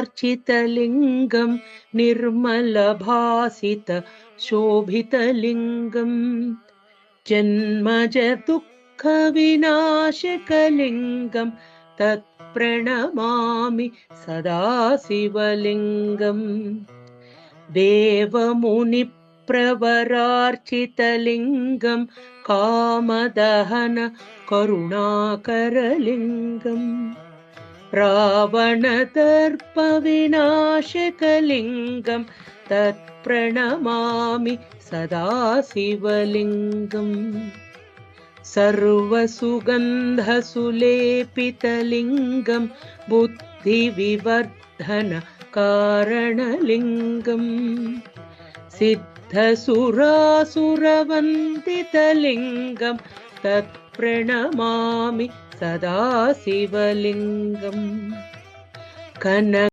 सर्वसुगन्धसुलेपितलिङ्गं निर्मलभासितशोभितलिङ्गं जन्मजदुःखविनाशकलिङ्गं तत्प्रणमामि सदा शिवलिङ्गम् देवमुनिप्रवरार्चितलिङ्गं कामदहन करुणाकरलिङ्गम् रावणदर्पविनाशकलिङ्गं तत्प्रणमामि सदा शिवलिङ्गम् सर्वसुगन्धसुलेपितलिङ्गं बुद्धिविवर्धनकारणलिङ्गम् सिद्धसुरासुरवन्दितलिङ्गं तत्प्रणमामि सदा शिवलिङ्गम्